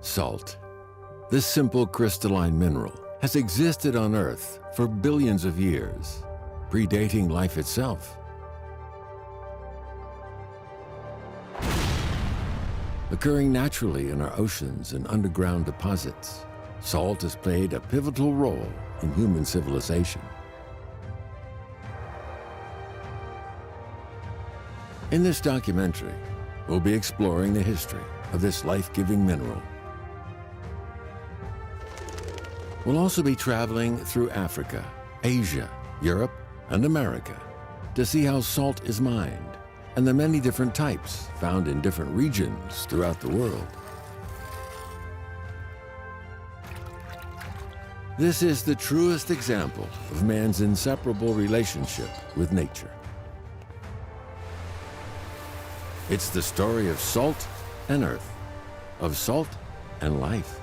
Salt. This simple crystalline mineral has existed on Earth for billions of years, predating life itself. Occurring naturally in our oceans and underground deposits, salt has played a pivotal role in human civilization. In this documentary, we'll be exploring the history of this life-giving mineral. We'll also be traveling through Africa, Asia, Europe, and America to see how salt is mined and the many different types found in different regions throughout the world. This is the truest example of man's inseparable relationship with nature. It's the story of salt and earth, of salt and life.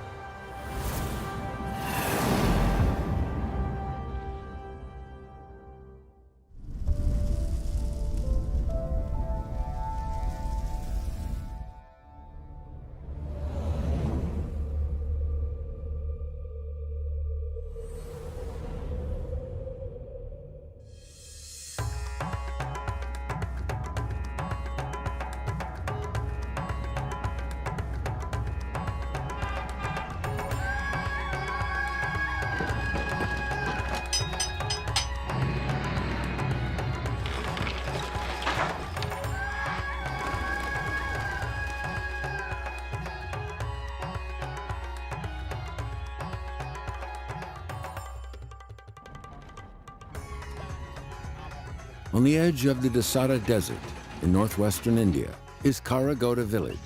On the edge of the Desada Desert in northwestern India is Karagoda village.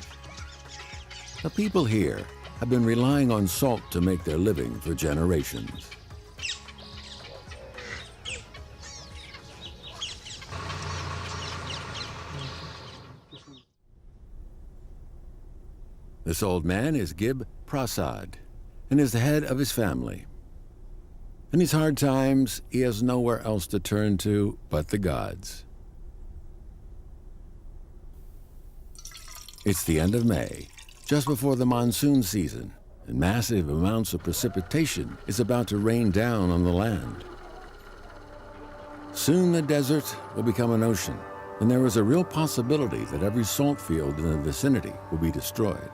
The people here have been relying on salt to make their living for generations. This old man is Gib Prasad and is the head of his family. In these hard times, he has nowhere else to turn to but the gods. It's the end of May, just before the monsoon season, and massive amounts of precipitation is about to rain down on the land. Soon the desert will become an ocean, and there is a real possibility that every salt field in the vicinity will be destroyed.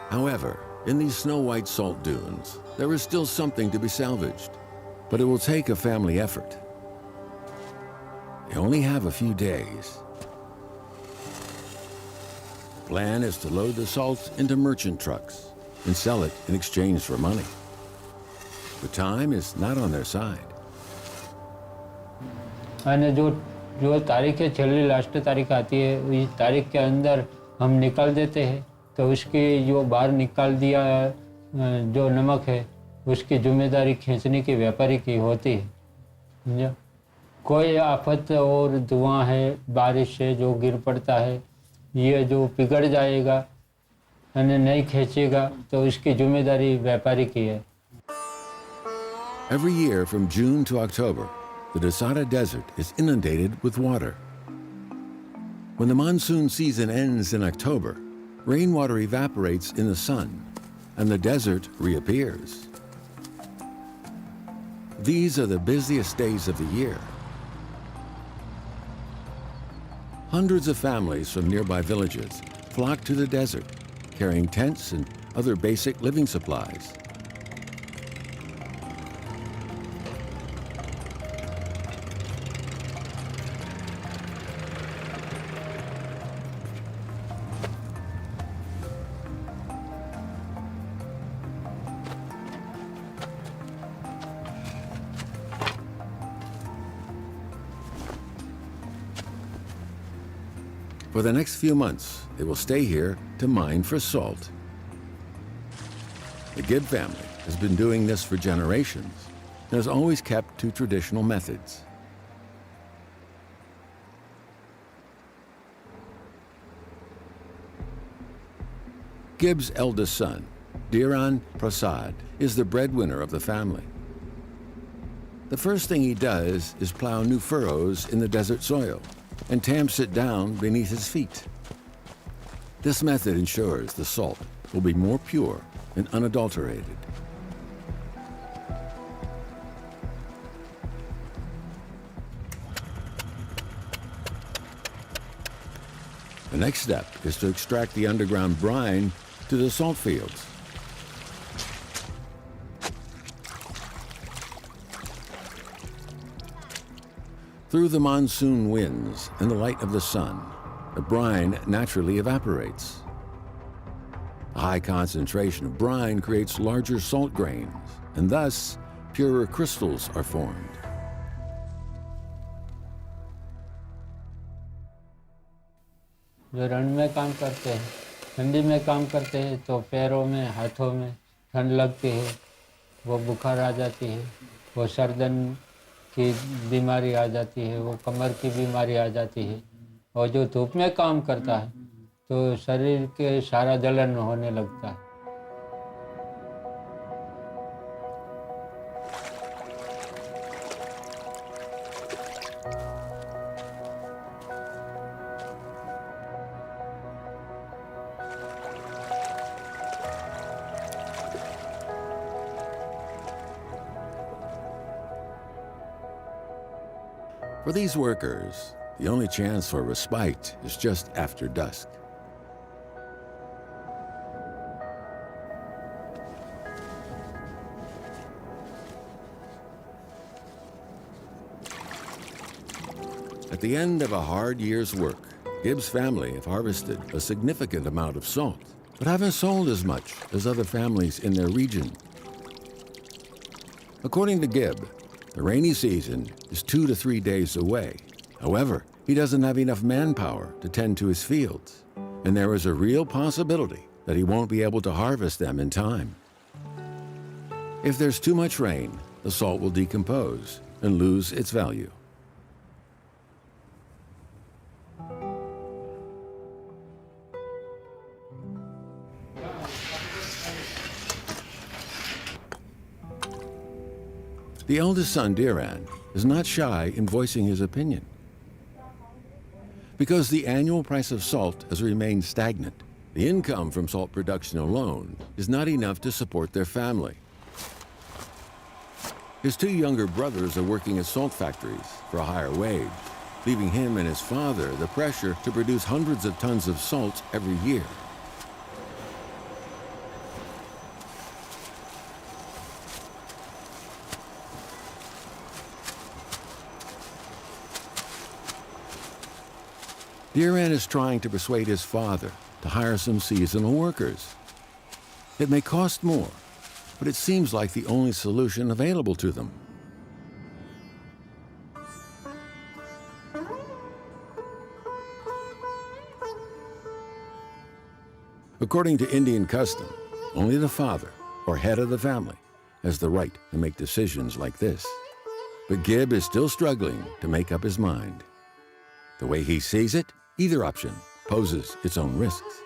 However, in these snow-white salt dunes, there is still something to be salvaged, but it will take a family effort. They only have a few days. The plan is to load the salt into merchant trucks and sell it in exchange for money. But time is not on their side. અને जो तारीख है छेल्ली last तारीख आती है इस तारीख के अंदर हम निकाल देते हैं तो उसकी जो बाहर निकाल दिया जो नमक है उसकी जिम्मेदारी खींचने की व्यापारी की होती है समझा। कोई आफत और धुआं है बारिश से जो गिर पड़ता है ये जो पिघल जाएगा और नहीं खींचेगा तो इसकी जिम्मेदारी व्यापारी की है। Every year from June to October, the Desada Desert is inundated with water. When the monsoon season ends in October, rainwater evaporates in the sun, and the desert reappears. These are the busiest days of the year. Hundreds of families from nearby villages flock to the desert, carrying tents and other basic living supplies. For the next few months, they will stay here to mine for salt. The Gibb family has been doing this for generations and has always kept to traditional methods. Gibb's eldest son, Dhiran Prasad, is the breadwinner of the family. The first thing he does is plow new furrows in the desert soil and tamps it down beneath his feet. This method ensures the salt will be more pure and unadulterated. The next step is to extract the underground brine to the salt fields. Through the monsoon winds and the light of the sun, the brine naturally evaporates. A high concentration of brine creates larger salt grains, and thus purer crystals are formed. जो रण में काम करते हैं, ठंडी में काम करते हैं तो पैरों में, हाथों में ठंड लगती है, वो बुखार आ जाती है, वो सर्दन की बीमारी आ जाती है, वो कमर की बीमारी आ जाती है। और जो धूप में काम करता है तो शरीर के सारा जलन होने लगता है। For these workers, the only chance for respite is just after dusk. At the end of a hard year's work, Gibb's family have harvested a significant amount of salt, but haven't sold as much as other families in their region. According to Gibb, the rainy season is 2 to 3 days away. However, he doesn't have enough manpower to tend to his fields, and there is a real possibility that he won't be able to harvest them in time. If there's too much rain, the salt will decompose and lose its value. The eldest son, Diran, is not shy in voicing his opinion. Because the annual price of salt has remained stagnant, the income from salt production alone is not enough to support their family. His 2 younger brothers are working at salt factories for a higher wage, leaving him and his father the pressure to produce hundreds of tons of salt every year. Diran is trying to persuade his father to hire some seasonal workers. It may cost more, but it seems like the only solution available to them. According to Indian custom, only the father, or head of the family, has the right to make decisions like this. But Gibb is still struggling to make up his mind. The way he sees it, either option poses its own risks.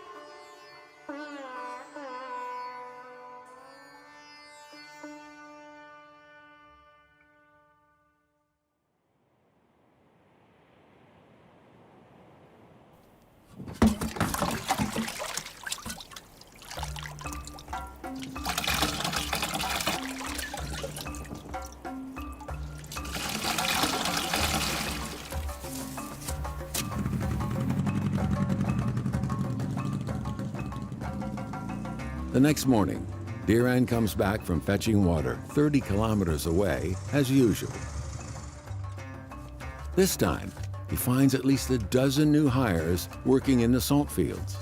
The next morning, Diran comes back from fetching water 30 kilometers away as usual. This time, he finds at least a dozen new hires working in the salt fields.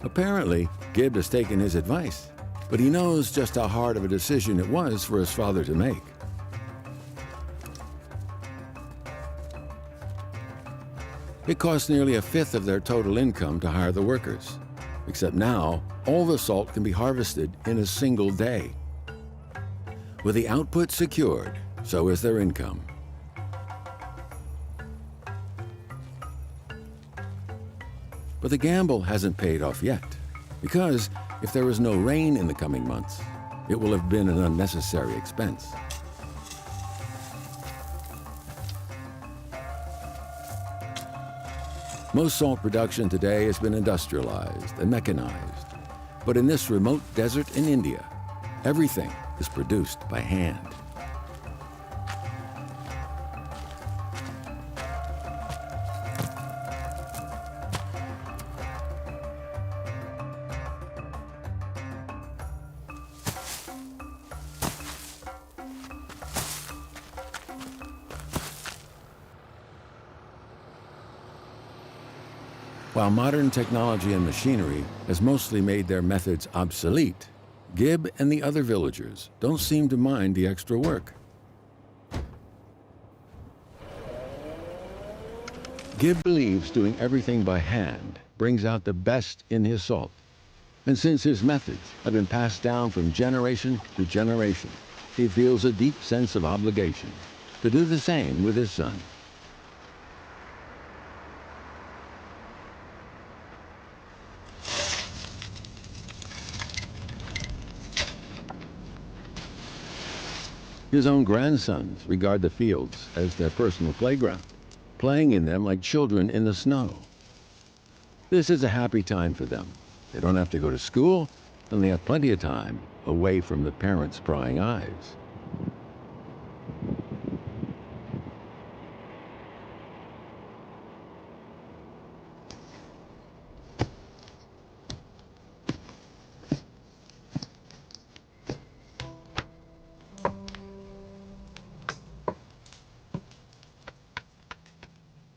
Apparently, Gibb has taken his advice, but he knows just how hard of a decision it was for his father to make. It costs nearly a fifth of their total income to hire the workers. Except now, all the salt can be harvested in a single day. With the output secured, so is their income. But the gamble hasn't paid off yet, because if there is no rain in the coming months, it will have been an unnecessary expense. Most salt production today has been industrialized and mechanized. But in this remote desert in India, everything is produced by hand. While modern technology and machinery has mostly made their methods obsolete, Gibb and the other villagers don't seem to mind the extra work. Gibb believes doing everything by hand brings out the best in his salt. And since his methods have been passed down from generation to generation, he feels a deep sense of obligation to do the same with his son. His own grandsons regard the fields as their personal playground, playing in them like children in the snow. This is a happy time for them. They don't have to go to school, and they have plenty of time away from the parents' prying eyes.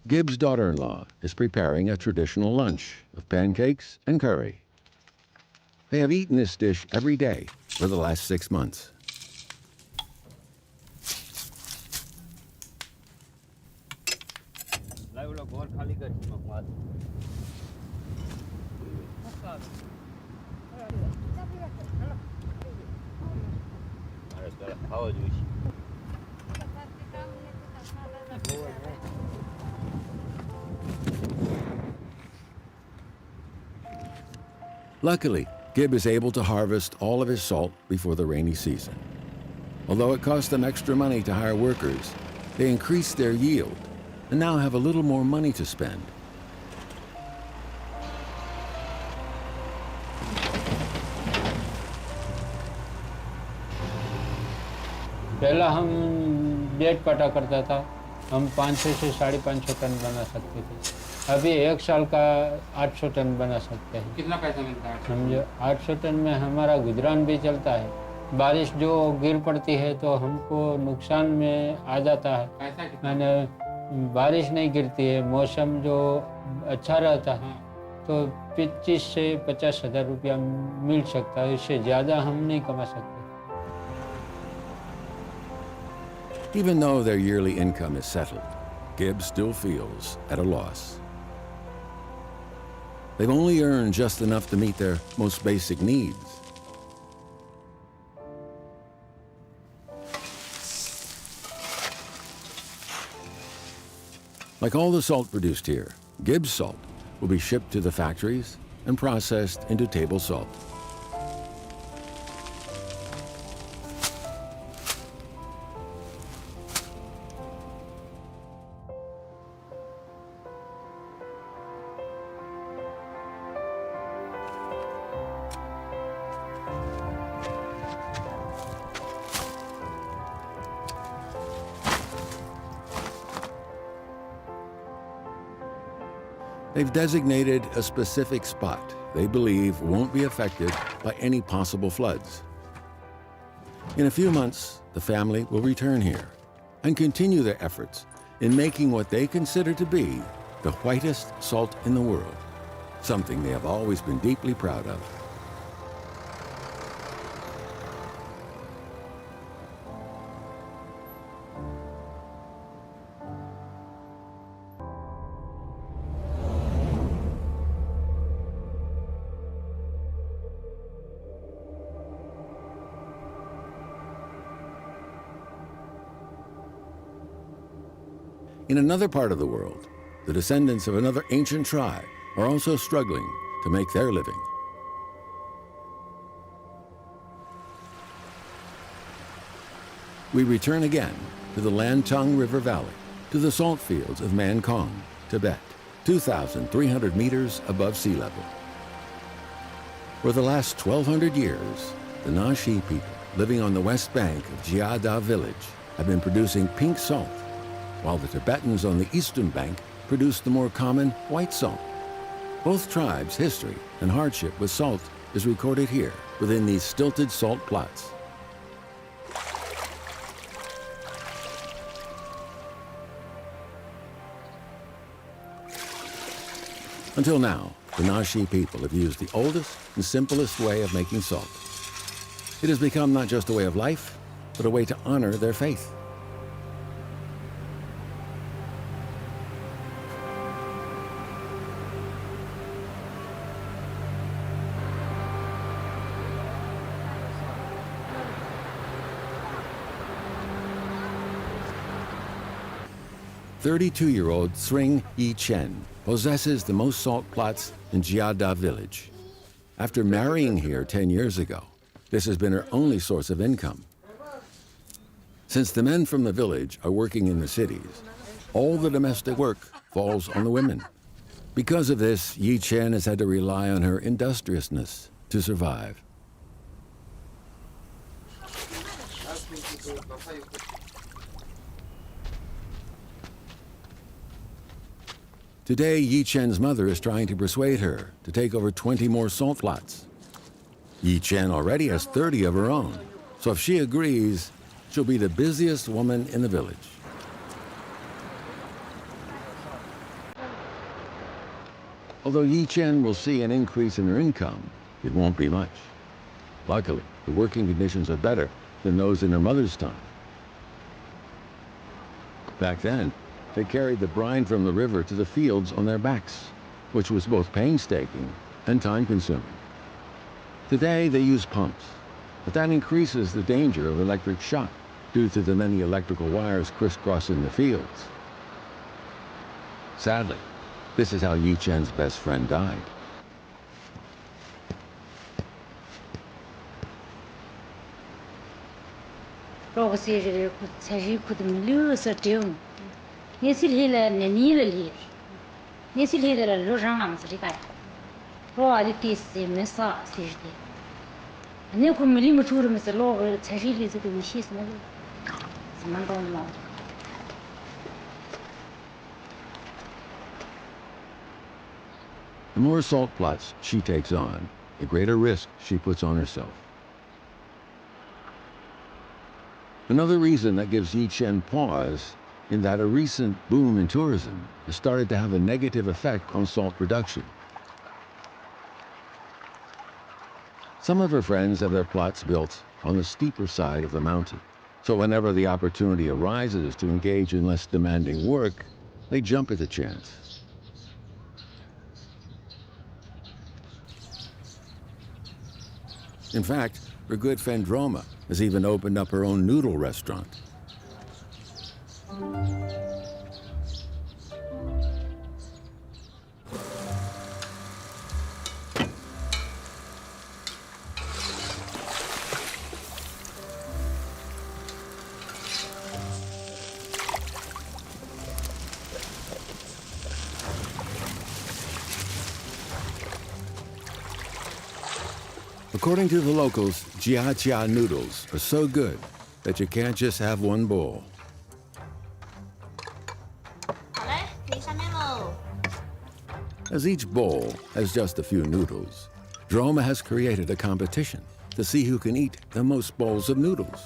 Gibb's daughter-in-law is preparing a traditional lunch of pancakes and curry. They have eaten this dish every day for the last 6 months. Luckily, Gibb is able to harvest all of his salt before the rainy season. Although it costs them extra money to hire workers, they increase their yield and now have a little more money to spend. पहला हम 1.5 पटा करता था, हम 500 से 550 ton बना सकते थे। अभी 1 साल का 800 टन बना सकते हैं। कितना पैसा मिलता है? समझो 800 टन में हमारा गुजरान भी चलता है। बारिश जो गिर पड़ती है तो हमको नुकसान में आ जाता है। पैसा कितना? मैंने बारिश नहीं गिरती है, मौसम जो अच्छा रहता है तो 25 से 50 हज़ार रुपया मिल सकता है, इससे ज़्यादा हम नहीं कमा सकते। Even though their yearly income is settled, Gibb still feels at a loss. They've only earned just enough to meet their most basic needs. Like all the salt produced here, Gibb's salt will be shipped to the factories and processed into table salt. They've designated a specific spot they believe won't be affected by any possible floods. In a few months, the family will return here and continue their efforts in making what they consider to be the whitest salt in the world, something they have always been deeply proud of. In another part of the world, the descendants of another ancient tribe are also struggling to make their living. We return again to the Lantong River Valley, to the salt fields of Mankong, Tibet. 2,300 meters above sea level. For the last 1,200 years, the Nashi people living on the west bank of Jiada village have been producing pink salt, while the Tibetans on the eastern bank produce the more common white salt. Both tribes' history and hardship with salt is recorded here within these stilted salt plots. Until now, the Nashi people have used the oldest and simplest way of making salt. It has become not just a way of life, but a way to honor their faith. "32-year-old Sring Yi Chen possesses the most salt plots in Jiada village. After marrying here 10 years ago, this has been her only source of income. Since the men from the village are working in the cities, all the domestic work falls on the women. Because of this, Yi Chen has had to rely on her industriousness to survive. Today, Yi Chen's mother is trying to persuade her to take over 20 more salt plots. Yi Chen already has 30 of her own, so if she agrees, she'll be the busiest woman in the village. Although Yi Chen will see an increase in her income, it won't be much. Luckily, the working conditions are better than those in her mother's time. Back then, they carried the brine from the river to the fields on their backs, which was both painstaking and time-consuming. Today, they use pumps, but that increases the danger of electric shock due to the many electrical wires crisscrossing the fields. Sadly, this is how Yi Chen's best friend died. The more salt plots she takes on, the greater risk she puts on herself. Another reason that gives Yi Chen pause is that a recent boom in tourism has started to have a negative effect on salt production. Some of her friends have their plots built on the steeper side of the mountain, so whenever the opportunity arises to engage in less demanding work, they jump at the chance. In fact, her good friend Roma has even opened up her own noodle restaurant. According to the locals, jia noodles are so good that you can't just have one bowl. As each bowl has just a few noodles, Droma has created a competition to see who can eat the most bowls of noodles.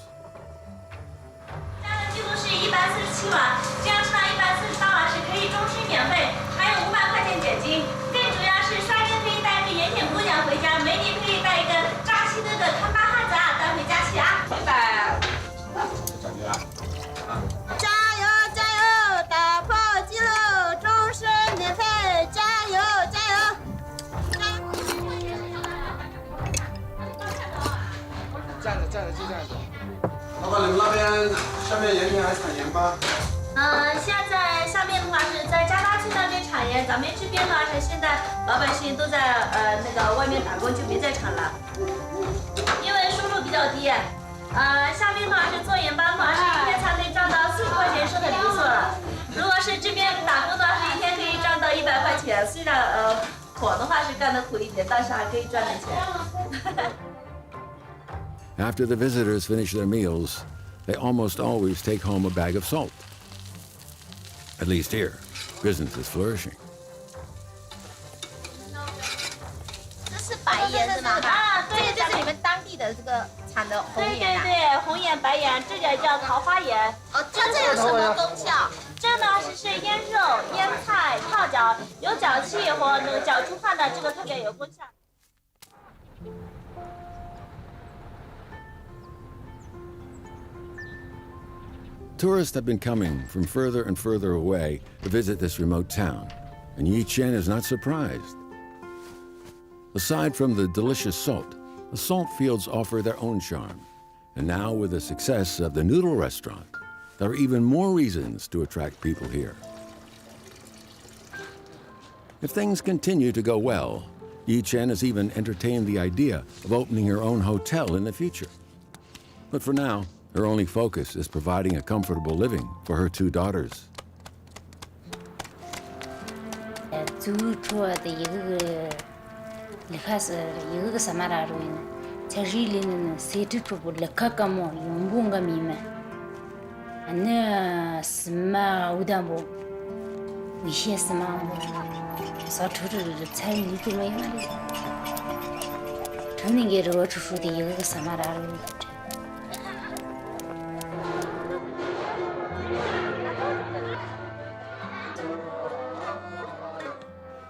现在下面的话是在加拉区那边产盐，咱们这边呢是现在老百姓都在那个外面打工，就没在产了，因为收入比较低。下面的话是做盐巴的话，是一天才能赚到40块钱，是很不错了。如果是这边打工的话，是一天可以赚到100块钱。钱，虽然活的话是干得苦一点，但是还可以赚点钱。After the visitors finish their meals, they almost always take home a bag of salt. At least here, business is flourishing. 这是白盐是吗？啊，对，这个就是你们当地的这个产的红对盐啊。对对，红盐、白盐，这个叫桃花盐。哦，这有什么功效？这呢是腌肉、腌菜、泡脚，有脚气和那个脚出汗的，这个特别有功效。Tourists have been coming from further and further away to visit this remote town, and Yichen is not surprised. Aside from the delicious salt, the salt fields offer their own charm. And now, with the success of the noodle restaurant, there are even more reasons to attract people here. If things continue to go well, Yichen has even entertained the idea of opening her own hotel in the future. But for now, her only focus is providing a comfortable living for her two daughters. 最主要的一个，你看是一个什么来着呢？在这里呢，谁知道不？立刻干么？用功个米嘛，那什么我的不？危险什么？啥处处参与都没有的。他那个这个出书的一个什么来着？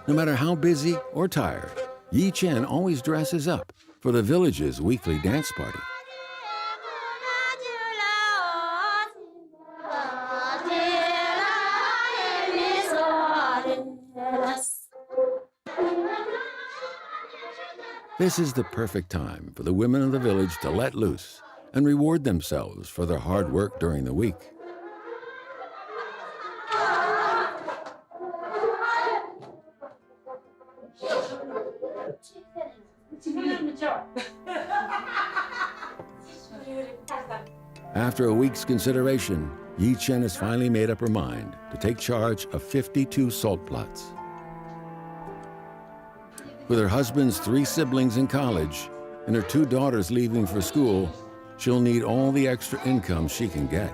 No matter how busy or tired, Yichen always dresses up for the village's weekly dance party. This is the perfect time for the women of the village to let loose and reward themselves for their hard work during the week. After a week's consideration, Yichen has finally made up her mind to take charge of 52 salt plots. With her husband's 3 siblings in college and her 2 daughters leaving for school, she'll need all the extra income she can get.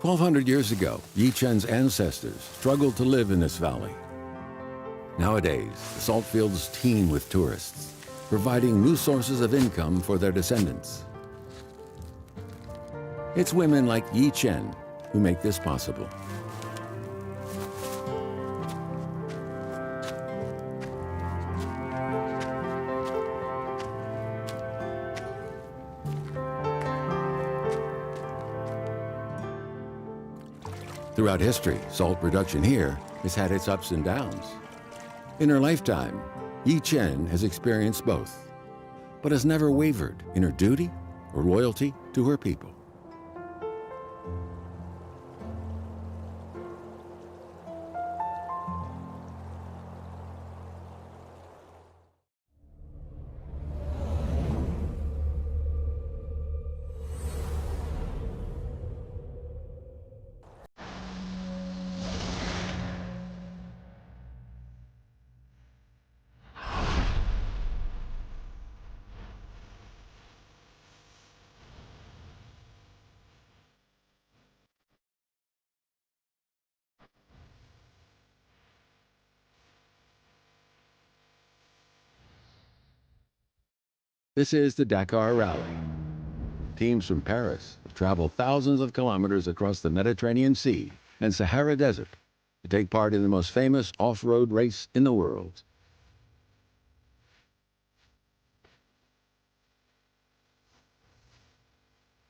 "1,200 years ago, Yichen's ancestors struggled to live in this valley. Nowadays, the salt fields teem with tourists, providing new sources of income for their descendants. It's women like Yichen who make this possible. Throughout history, salt production here has had its ups and downs. In her lifetime, Yichen has experienced both, but has never wavered in her duty or loyalty to her people. This is the Dakar Rally. Teams from Paris have traveled thousands of kilometers across the Mediterranean Sea and Sahara Desert to take part in the most famous off-road race in the world.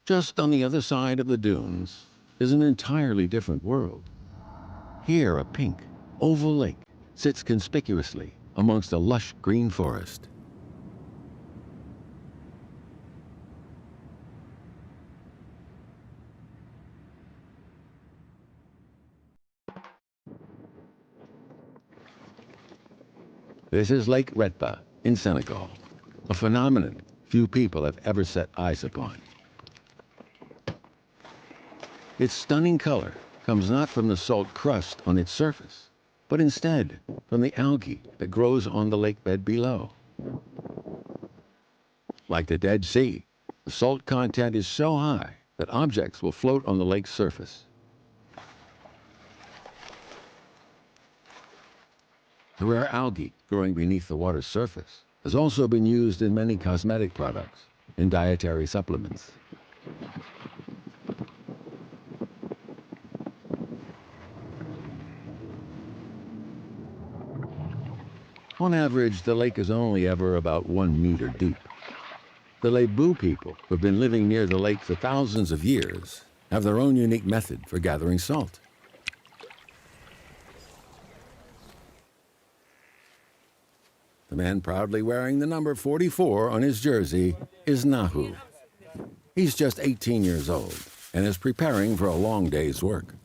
Just on the other side of the dunes is an entirely different world. Here, a pink, oval lake sits conspicuously amongst a lush green forest. This is Lake Retba in Senegal, a phenomenon few people have ever set eyes upon. Its stunning color comes not from the salt crust on its surface, but instead from the algae that grows on the lake bed below. Like the Dead Sea, the salt content is so high that objects will float on the lake's surface. The rare algae growing beneath the water's surface has also been used in many cosmetic products and dietary supplements. On average, the lake is only ever about 1 meter deep. The Lebu people, who have been living near the lake for thousands of years, have their own unique method for gathering salt. The man proudly wearing the number 44 on his jersey is Nahu. He's just 18 years old and is preparing for a long day's work.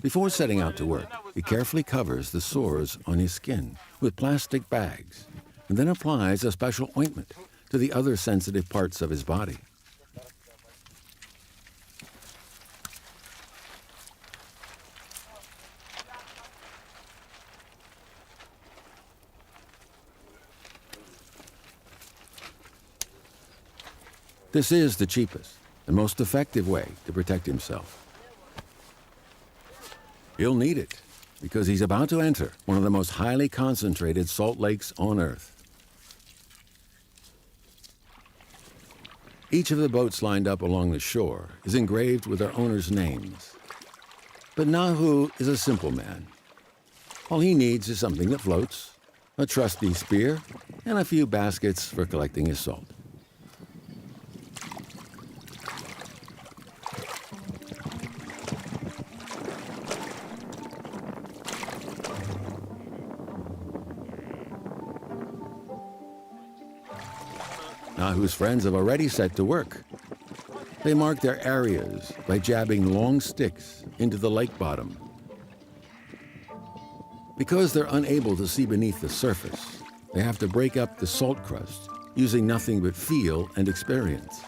Before setting out to work, he carefully covers the sores on his skin with plastic bags and then applies a special ointment to the other sensitive parts of his body. This is the cheapest and most effective way to protect himself. He'll need it because he's about to enter one of the most highly concentrated salt lakes on Earth. Each of the boats lined up along the shore is engraved with their owners' names. But Nahu is a simple man. All he needs is something that floats, a trusty spear, and a few baskets for collecting his salt. Nahu's friends have already set to work. They mark their areas by jabbing long sticks into the lake bottom. Because they're unable to see beneath the surface, they have to break up the salt crust using nothing but feel and experience.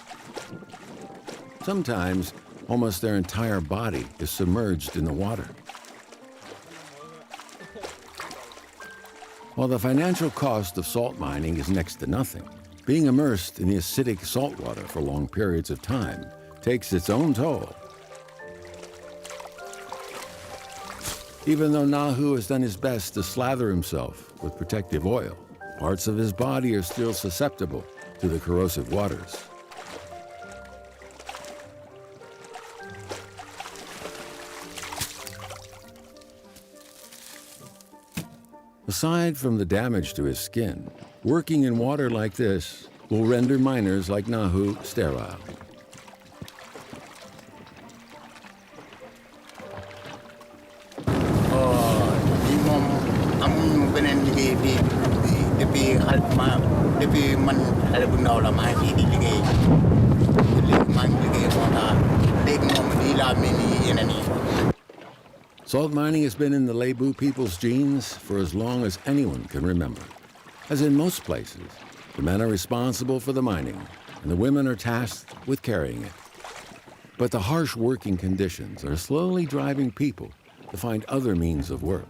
Sometimes, almost their entire body is submerged in the water. While the financial cost of salt mining is next to nothing, being immersed in the acidic salt water for long periods of time takes its own toll. Even though Nahu has done his best to slather himself with protective oil, parts of his body are still susceptible to the corrosive waters. Aside from the damage to his skin, working in water like this will render miners like Nahu sterile. Salt mining has been in the Lebu people's genes for as long as anyone can remember. As in most places, the men are responsible for the mining, and the women are tasked with carrying it. But the harsh working conditions are slowly driving people to find other means of work.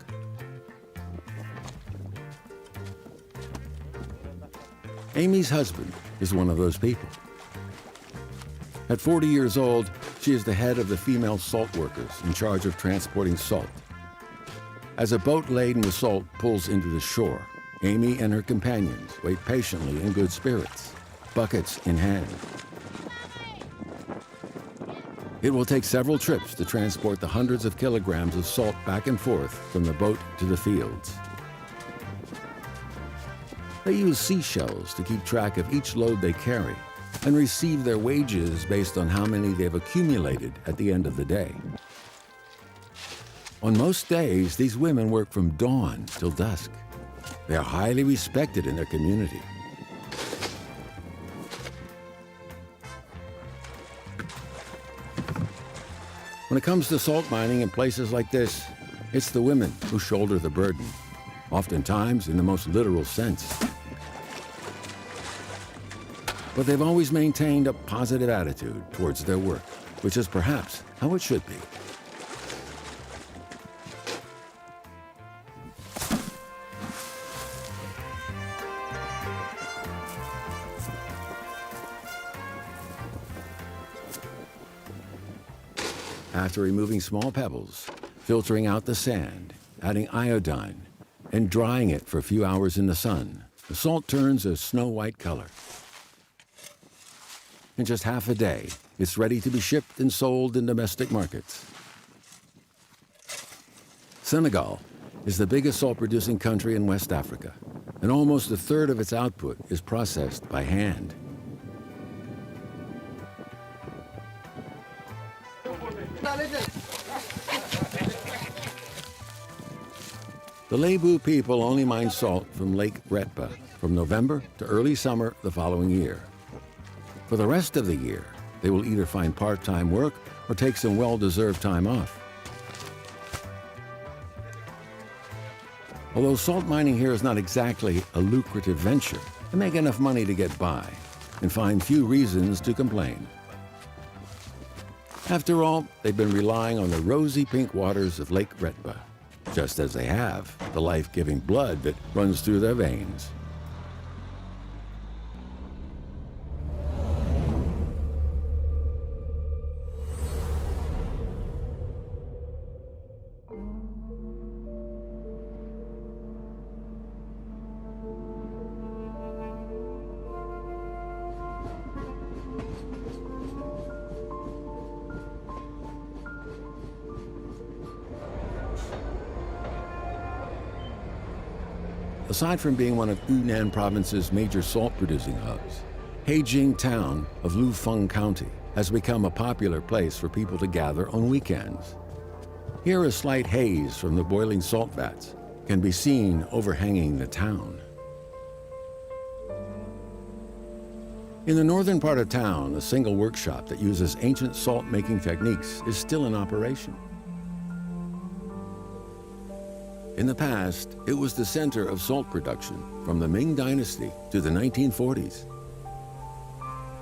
Amy's husband is one of those people. At 40 years old, she is the head of the female salt workers in charge of transporting salt. As a boat laden with salt pulls into the shore, Amy and her companions wait patiently in good spirits, buckets in hand. It will take several trips to transport the hundreds of kilograms of salt back and forth from the boat to the fields. They use seashells to keep track of each load they carry and receive their wages based on how many they've accumulated at the end of the day. On most days, these women work from dawn till dusk. They are highly respected in their community. When it comes to salt mining in places like this, it's the women who shoulder the burden, oftentimes in the most literal sense. But they've always maintained a positive attitude towards their work, which is perhaps how it should be. After removing small pebbles, filtering out the sand, adding iodine, and drying it for a few hours in the sun, the salt turns a snow-white color. In just half a day, it's ready to be shipped and sold in domestic markets. Senegal is the biggest salt-producing country in West Africa, and almost a third of its output is processed by hand. The Lebu people only mine salt from Lake Retba from November to early summer the following year. For the rest of the year, they will either find part-time work or take some well-deserved time off. Although salt mining here is not exactly a lucrative venture, they make enough money to get by and find few reasons to complain. After all, they've been relying on the rosy pink waters of Lake Retba, just as they have the life-giving blood that runs through their veins. Aside from being one of Yunnan province's major salt-producing hubs, Heijing town of Lufeng County has become a popular place for people to gather on weekends. Here a slight haze from the boiling salt vats can be seen overhanging the town. In the northern part of town, a single workshop that uses ancient salt-making techniques is still in operation. In the past, it was the center of salt production from the Ming Dynasty to the 1940s.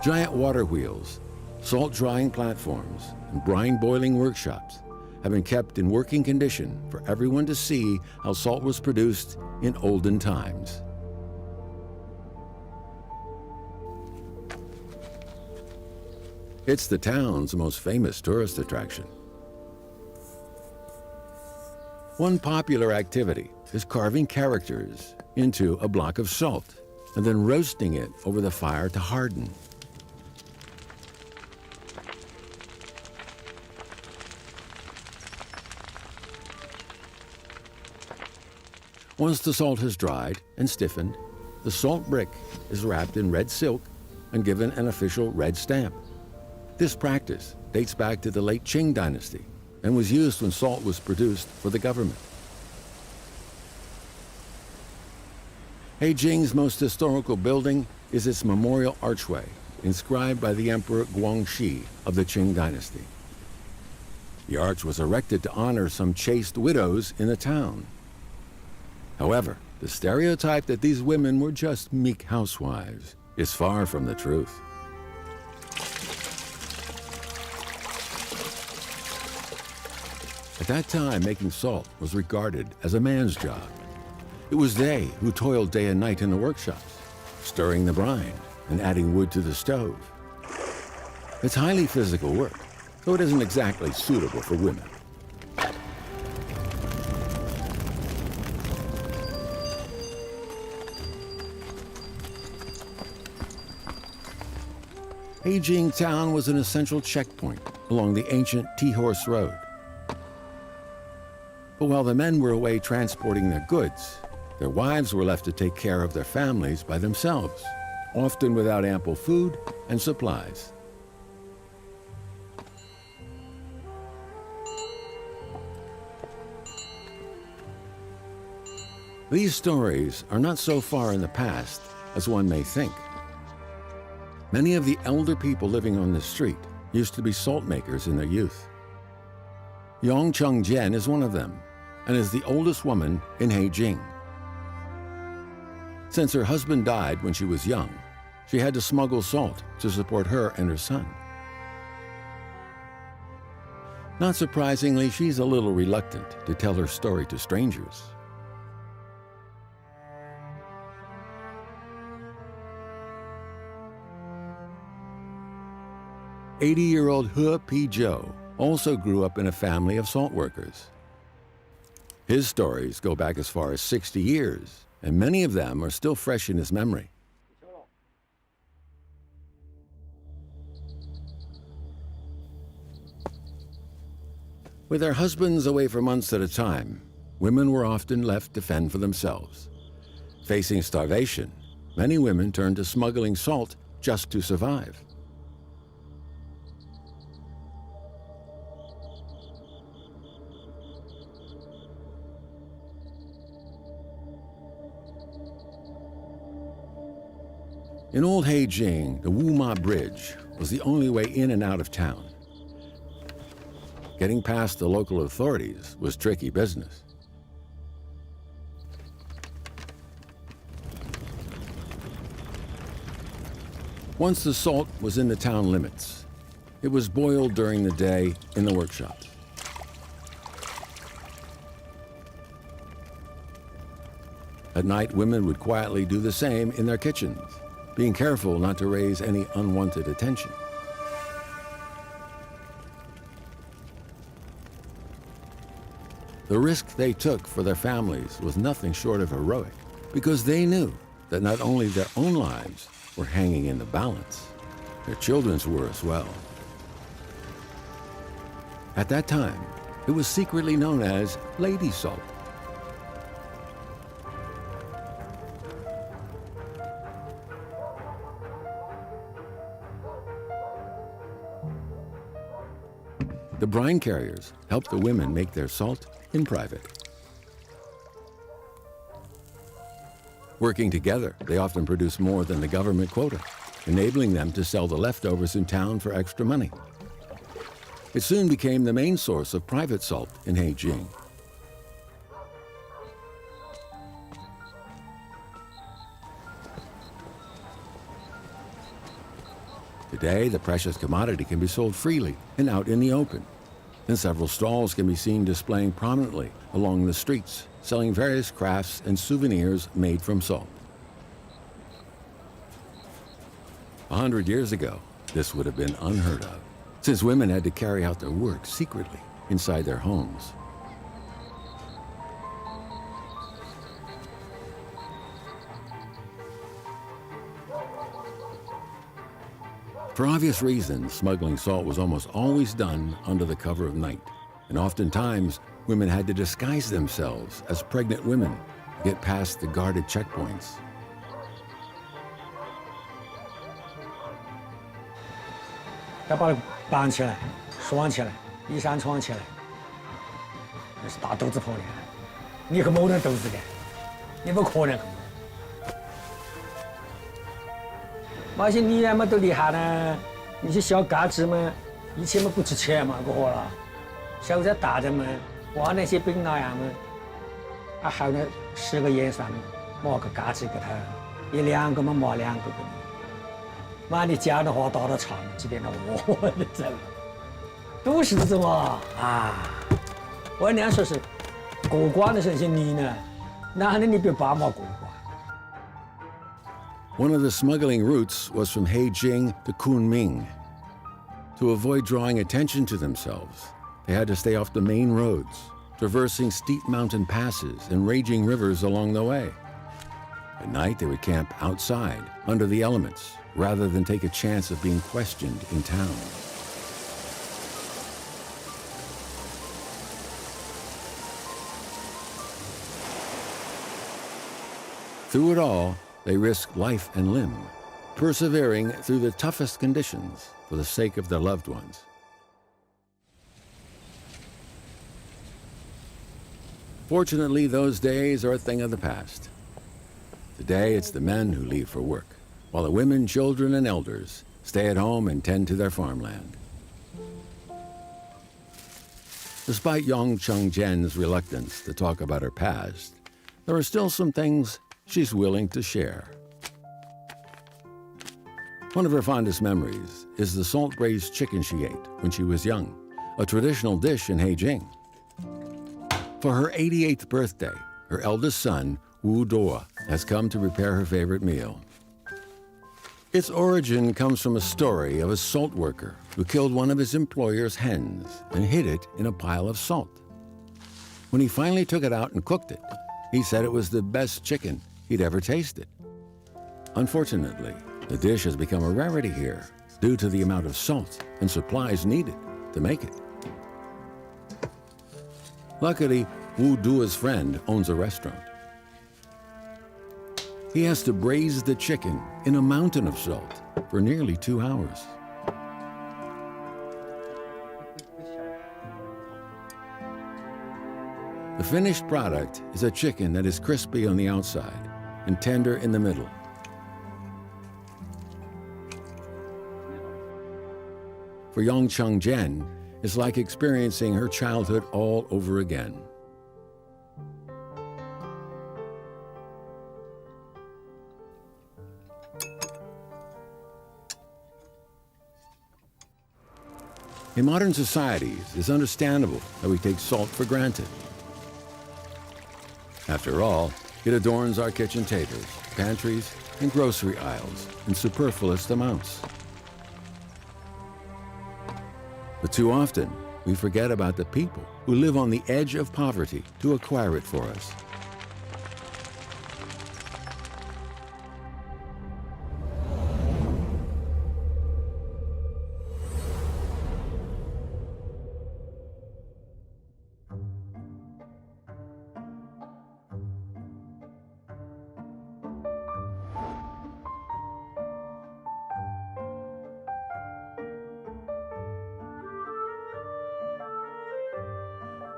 Giant water wheels, salt drying platforms, and brine boiling workshops have been kept in working condition for everyone to see how salt was produced in olden times. It's the town's most famous tourist attraction. One popular activity is carving characters into a block of salt and then roasting it over the fire to harden. Once the salt has dried and stiffened, the salt brick is wrapped in red silk and given an official red stamp. This practice dates back to the late Qing Dynasty and was used when salt was produced for the government. Heijing's most historical building is its memorial archway, inscribed by the Emperor Guangxi of the Qing Dynasty. The arch was erected to honor some chaste widows in the town. However, the stereotype that these women were just meek housewives is far from the truth. At that time, making salt was regarded as a man's job. It was they who toiled day and night in the workshops, stirring the brine and adding wood to the stove. It's highly physical work, though it isn't exactly suitable for women. Heijing town was an essential checkpoint along the ancient T-Horse Road. But while the men were away transporting their goods, their wives were left to take care of their families by themselves, often without ample food and supplies. These stories are not so far in the past as one may think. Many of the elder people living on this street used to be salt makers in their youth. Yong Chung Jen is one of them and is the oldest woman in Heijing. Since her husband died when she was young, she had to smuggle salt to support her and her son. Not surprisingly, she's a little reluctant to tell her story to strangers. "80-year-old He Pi Zhou also grew up in a family of salt workers. His stories go back as far as 60 years, and many of them are still fresh in his memory. With their husbands away for months at a time, women were often left to fend for themselves. Facing starvation, many women turned to smuggling salt just to survive. In old Heijing, the Wuma Bridge was the only way in and out of town. Getting past the local authorities was tricky business. Once the salt was in the town limits, it was boiled during the day in the workshops. At night, women would quietly do the same in their kitchens, being careful not to raise any unwanted attention. The risk they took for their families was nothing short of heroic, because they knew that not only their own lives were hanging in the balance, their children's were as well. At that time, it was secretly known as lady salt. The brine carriers helped the women make their salt in private. Working together, they often produced more than the government quota, enabling them to sell the leftovers in town for extra money. It soon became the main source of private salt in Heijing. Today, the precious commodity can be sold freely and out in the open, and several stalls can be seen displaying prominently along the streets, selling various crafts and souvenirs made from salt. 100 years ago, this would have been unheard of, since women had to carry out their work secretly inside their homes. For obvious reasons, smuggling salt was almost always done under the cover of night, and oftentimes women had to disguise themselves as pregnant women to get past the guarded checkpoints. Phải把它绑起来，拴起来，衣衫穿起来，那是大肚子婆的，你可冇人肚子的，你不可能。那些女人嘛都厉害呢，那些小嘎子嘛，以前嘛不值钱嘛，过活了。现在大人们挖那些冰那样嘛，啊还有那10个盐酸磨个嘎子给他，1、2个嘛磨2个给你。妈的家的话到了厂这边了，我的真都是这种啊！我娘说是过关的时候些女呢，男的你别把嘛过关。 One of the smuggling routes was from Heijing to Kunming. To avoid drawing attention to themselves, they had to stay off the main roads, traversing steep mountain passes and raging rivers along the way. At night, they would camp outside, under the elements, rather than take a chance of being questioned in town. Through it all, they risked life and limb, persevering through the toughest conditions for the sake of their loved ones. Fortunately, those days are a thing of the past. Today, it's the men who leave for work, while the women, children, and elders stay at home and tend to their farmland. Despite Yong Chung-jen's reluctance to talk about her past, there are still some things she's willing to share. One of her fondest memories is the salt-braised chicken she ate when she was young, a traditional dish in Beijing. For her 88th birthday, her eldest son, Wu Duo, has come to prepare her favorite meal. Its origin comes from a story of a salt worker who killed one of his employer's hens and hid it in a pile of salt. When he finally took it out and cooked it, he said it was the best chicken he'd ever tasted. Unfortunately, the dish has become a rarity here due to the amount of salt and supplies needed to make it. Luckily, Wu Duo's friend owns a restaurant. He has to braise the chicken in a mountain of salt for nearly 2 hours. The finished product is a chicken that is crispy on the outside and tender in the middle. For Yong Chung-jen, it's like experiencing her childhood all over again. In modern societies, it's understandable that we take salt for granted. After all, it adorns our kitchen tables, pantries, and grocery aisles in superfluous amounts. But too often, we forget about the people who live on the edge of poverty to acquire it for us.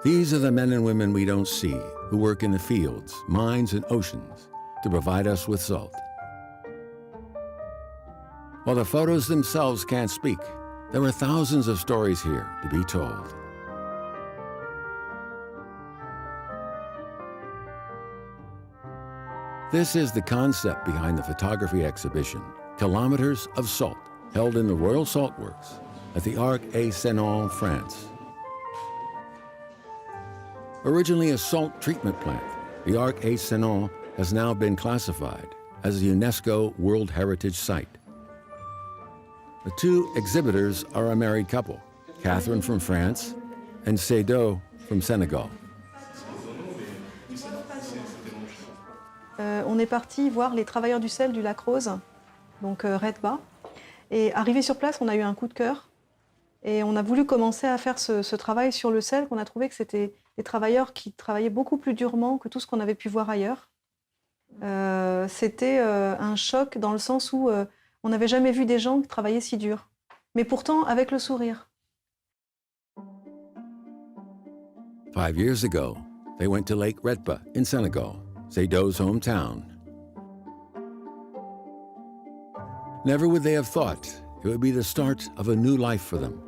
These are the men and women we don't see who work in the fields, mines, and oceans to provide us with salt. While the photos themselves can't speak, there are thousands of stories here to be told. This is the concept behind the photography exhibition, Kilometers of Salt, held in the Royal Salt Works at the Arc et Senon, France. Originally a salt treatment plant, the Arc et Senon has now been classified as a UNESCO World Heritage Site. The two exhibitors are a married couple, Catherine from France and Seydo from Senegal. On est parti voir les travailleurs du sel du lac Rose, donc Redba. Et arrivé sur place, on a eu un coup de cœur. Et on a voulu commencer à faire ce travail sur le sel, qu'on a trouvé que c'était des travailleurs qui travaillaient beaucoup plus durement que tout ce qu'on avait pu voir ailleurs. C'était un choc dans le sens où on n'avait jamais vu des gens qui travaillaient si dur. Mais pourtant, avec le sourire. 5 years ago, they went to Lake Redba in Senegal, Seydo's hometown. Never would they have thought it would be the start of a new life for them.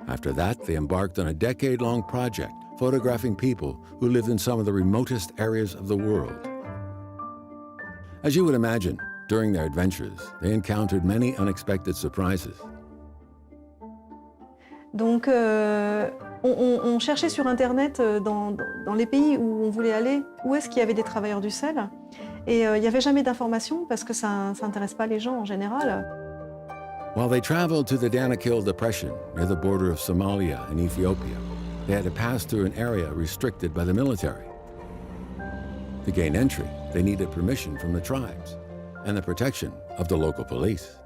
After that, they embarked on a decade-long project photographing people who lived in some of the remotest areas of the world. As you would imagine, during their adventures, they encountered many unexpected surprises. Donc, on cherchait sur Internet, dans les pays où on voulait aller, où est-ce qu'il y avait des travailleurs du sel. Et il n'y avait jamais d'informations parce que ça n'intéresse pas les gens en général. While they traveled to the Danakil Depression near the border of Somalia and Ethiopia, they had to pass through an area restricted by the military. To gain entry, they needed permission from the tribes and the protection of the local police.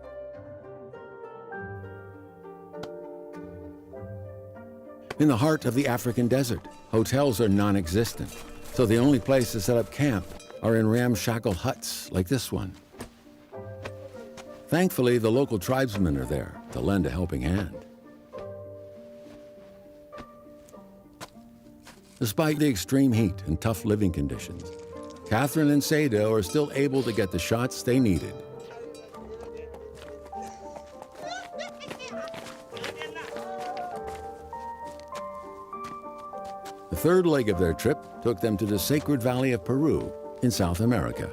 In the heart of the African desert, hotels are non-existent, so the only place to set up camp are in ramshackle huts like this one. Thankfully, the local tribesmen are there to lend a helping hand. Despite the extreme heat and tough living conditions, Catherine and Seydo are still able to get the shots they needed. third leg of their trip took them to the Sacred Valley of Peru in South America.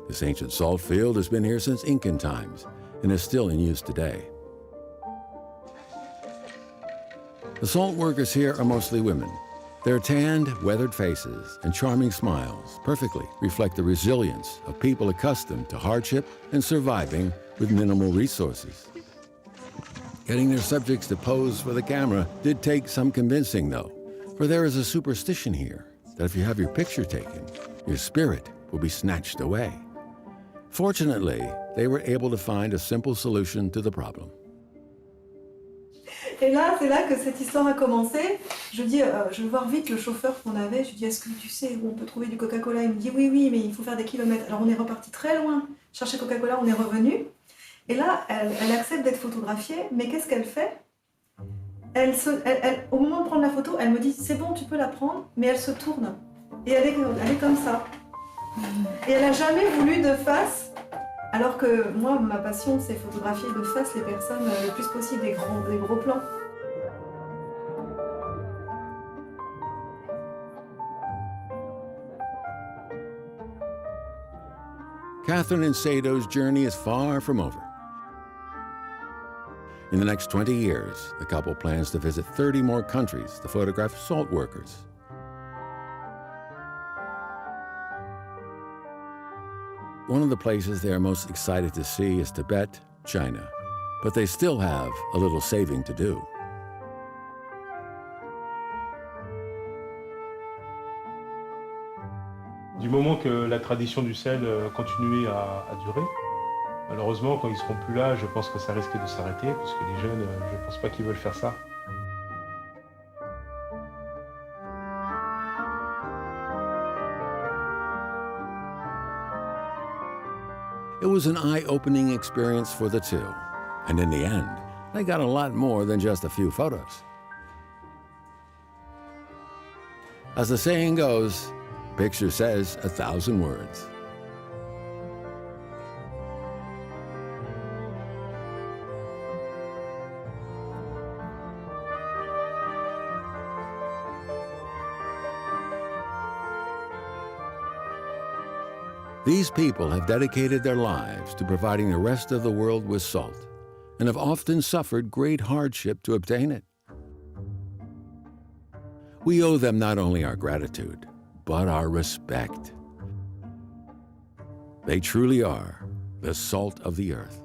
This ancient salt field has been here since Incan times and is still in use today. The salt workers here are mostly women. Their tanned, weathered faces and charming smiles perfectly reflect the resilience of people accustomed to hardship and surviving with minimal resources. Getting their subjects to pose for the camera did take some convincing, though, for there is a superstition here that if you have your picture taken, your spirit will be snatched away. Fortunately, they were able to find a simple solution to the problem. Et là, c'est là que cette histoire a commencé. Je dis, je vais voir vite le chauffeur qu'on avait. Je dis, est-ce que tu sais où on peut trouver du Coca-Cola? Il me dit, oui, oui, mais il faut faire des kilomètres. Alors on est reparti très loin chercher Coca-Cola, on est revenu. Et là, elle accepte d'être photographiée, mais qu'est-ce qu'elle fait? Au moment de prendre la photo, elle me dit, c'est bon, tu peux la prendre, mais elle se tourne. Et elle est comme ça. Et elle n'a jamais voulu de face, alors que moi, ma passion, c'est photographier de face les personnes le plus possible, des gros plans. Catherine and Sado's journey is far from over. In the next 20 years, the couple plans to visit 30 more countries to photograph salt workers. One of the places they are most excited to see is Tibet, China, but they still have a little saving to do. Du moment que la tradition du sel continuait à durer, malheureusement, quand ils seront plus là, je pense que ça risque de s'arrêter, parce que les jeunes, je ne pense pas qu'ils veulent faire ça. It was an eye-opening experience for the two, and in the end, they got a lot more than just a few photos. As the saying goes, picture says 1,000 words. These people have dedicated their lives to providing the rest of the world with salt and have often suffered great hardship to obtain it. We owe them not only our gratitude, but our respect. They truly are the salt of the earth.